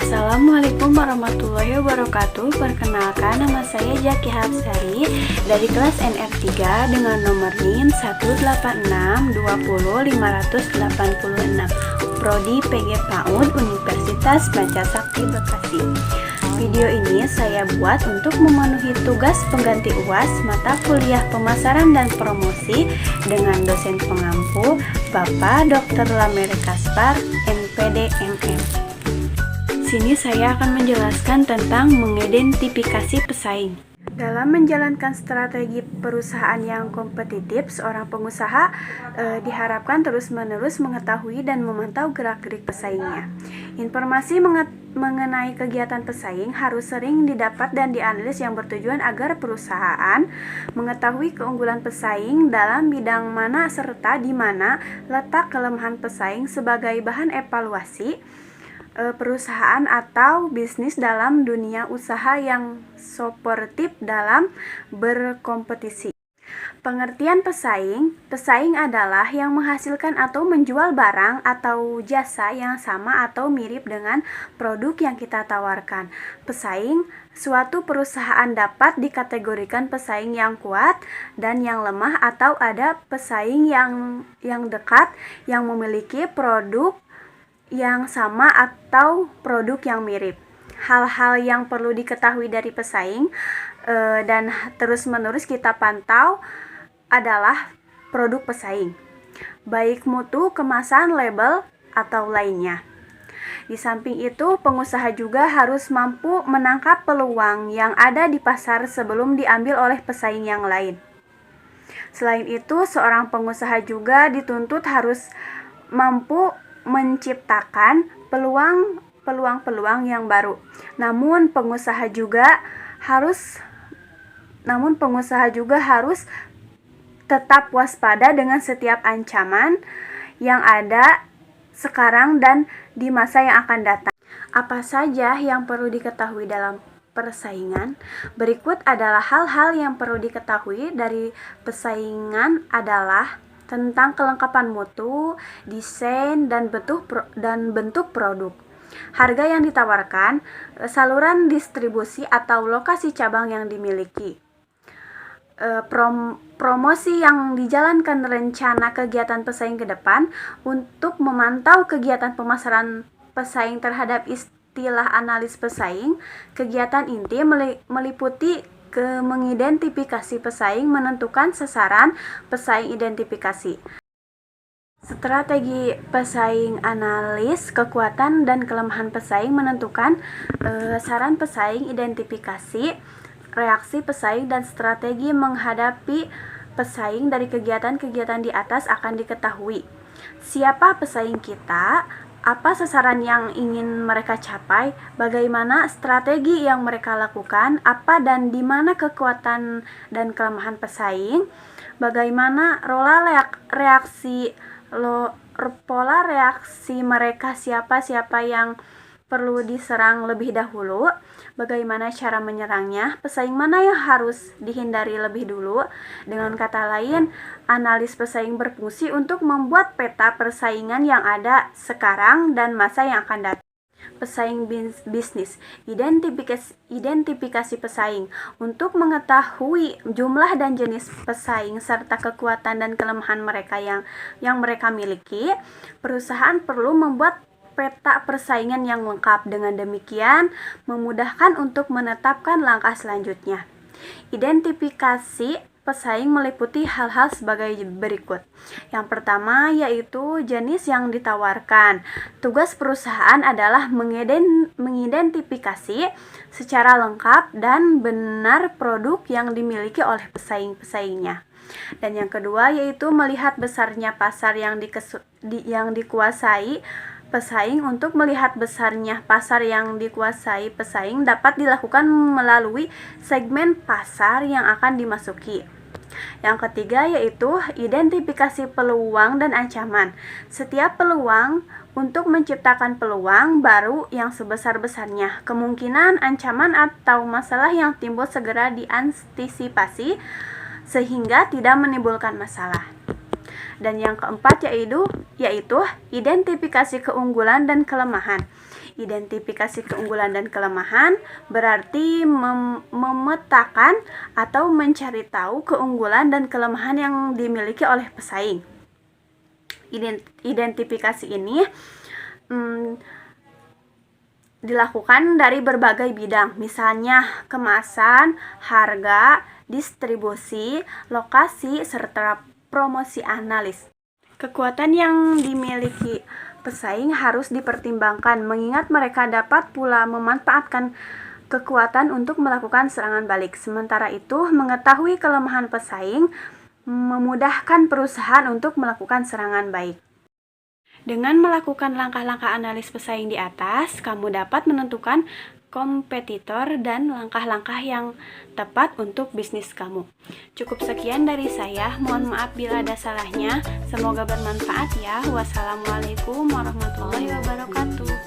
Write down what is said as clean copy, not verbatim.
Assalamualaikum warahmatullahi wabarakatuh. Perkenalkan, nama saya Jaki Hapsari dari kelas NR3 dengan nomor NIM 186205886, Prodi PG PAUD Universitas Pancasakti Bekasi. Video ini saya buat untuk memenuhi tugas pengganti UAS mata kuliah pemasaran dan promosi dengan dosen pengampu Bapak Dr. Lamere Kaspar, MPD MM. Sini saya akan menjelaskan tentang mengidentifikasi pesaing. Dalam menjalankan strategi perusahaan yang kompetitif, seorang pengusaha diharapkan terus-menerus mengetahui dan memantau gerak-gerik pesaingnya. Informasi mengenai kegiatan pesaing harus sering didapat dan dianalisis yang bertujuan agar perusahaan mengetahui keunggulan pesaing dalam bidang mana serta di mana letak kelemahan pesaing sebagai bahan evaluasi perusahaan atau bisnis dalam dunia usaha yang sportif dalam berkompetisi. Pengertian pesaing adalah yang menghasilkan atau menjual barang atau jasa yang sama atau mirip dengan produk yang kita tawarkan. Pesaing, suatu perusahaan dapat dikategorikan pesaing yang kuat dan yang lemah, atau ada pesaing yang dekat yang memiliki produk yang sama atau produk yang mirip. Hal-hal yang perlu diketahui dari pesaing dan terus-menerus kita pantau adalah produk pesaing, baik mutu, kemasan, label, atau lainnya. Di samping itu, pengusaha juga harus mampu menangkap peluang yang ada di pasar sebelum diambil oleh pesaing yang lain. Selain itu, seorang pengusaha juga dituntut harus mampu menciptakan peluang-peluang yang baru. Namun pengusaha juga harus tetap waspada dengan setiap ancaman yang ada sekarang dan di masa yang akan datang. Apa saja yang perlu diketahui dalam persaingan? Berikut adalah hal-hal yang perlu diketahui dari persaingan adalah tentang kelengkapan mutu, desain, dan bentuk produk, harga yang ditawarkan, saluran distribusi atau lokasi cabang yang dimiliki, promosi yang dijalankan, rencana kegiatan pesaing ke depan. Untuk memantau kegiatan pemasaran pesaing terhadap istilah analis pesaing, kegiatan inti meliputi mengidentifikasi pesaing, menentukan sasaran pesaing identifikasi, strategi pesaing analis, kekuatan dan kelemahan pesaing, menentukan sasaran pesaing identifikasi, reaksi pesaing dan strategi menghadapi pesaing. Dari kegiatan-kegiatan di atas akan diketahui siapa pesaing kita, apa sasaran yang ingin mereka capai, bagaimana strategi yang mereka lakukan, apa dan di mana kekuatan dan kelemahan pesaing, bagaimana pola reaksi mereka, siapa yang perlu diserang lebih dahulu, bagaimana cara menyerangnya, pesaing mana yang harus dihindari lebih dulu. Dengan kata lain, analis pesaing berfungsi untuk membuat peta persaingan yang ada sekarang dan masa yang akan datang. Pesaing bisnis, identifikasi pesaing. Untuk mengetahui jumlah dan jenis pesaing serta kekuatan dan kelemahan mereka yang mereka miliki, perusahaan perlu membuat peta persaingan yang lengkap. Dengan demikian, memudahkan untuk menetapkan langkah selanjutnya. Identifikasi pesaing meliputi hal-hal sebagai berikut. Yang pertama yaitu jenis yang ditawarkan. Tugas perusahaan adalah mengidentifikasi secara lengkap dan benar produk yang dimiliki oleh pesaing-pesaingnya. Dan yang kedua yaitu melihat besarnya pasar yang dikuasai pesaing. Untuk melihat besarnya pasar yang dikuasai pesaing dapat dilakukan melalui segmen pasar yang akan dimasuki. Yang ketiga yaitu identifikasi peluang dan ancaman. Setiap peluang untuk menciptakan peluang baru yang sebesar-besarnya. Kemungkinan ancaman atau masalah yang timbul segera diantisipasi sehingga tidak menimbulkan masalah. Dan yang keempat yaitu identifikasi keunggulan dan kelemahan. Identifikasi keunggulan dan kelemahan berarti memetakan atau mencari tahu keunggulan dan kelemahan yang dimiliki oleh pesaing. Identifikasi ini dilakukan dari berbagai bidang, misalnya kemasan, harga, distribusi, lokasi, serta promosi analis. Kekuatan yang dimiliki pesaing harus dipertimbangkan, mengingat mereka dapat pula memanfaatkan kekuatan untuk melakukan serangan balik. Sementara itu, mengetahui kelemahan pesaing memudahkan perusahaan untuk melakukan serangan balik. Dengan melakukan langkah-langkah analis pesaing di atas, kamu dapat menentukan kompetitor dan langkah-langkah yang tepat untuk bisnis kamu. Cukup sekian dari saya, mohon maaf bila ada salahnya. Semoga bermanfaat ya. Wassalamualaikum warahmatullahi wabarakatuh.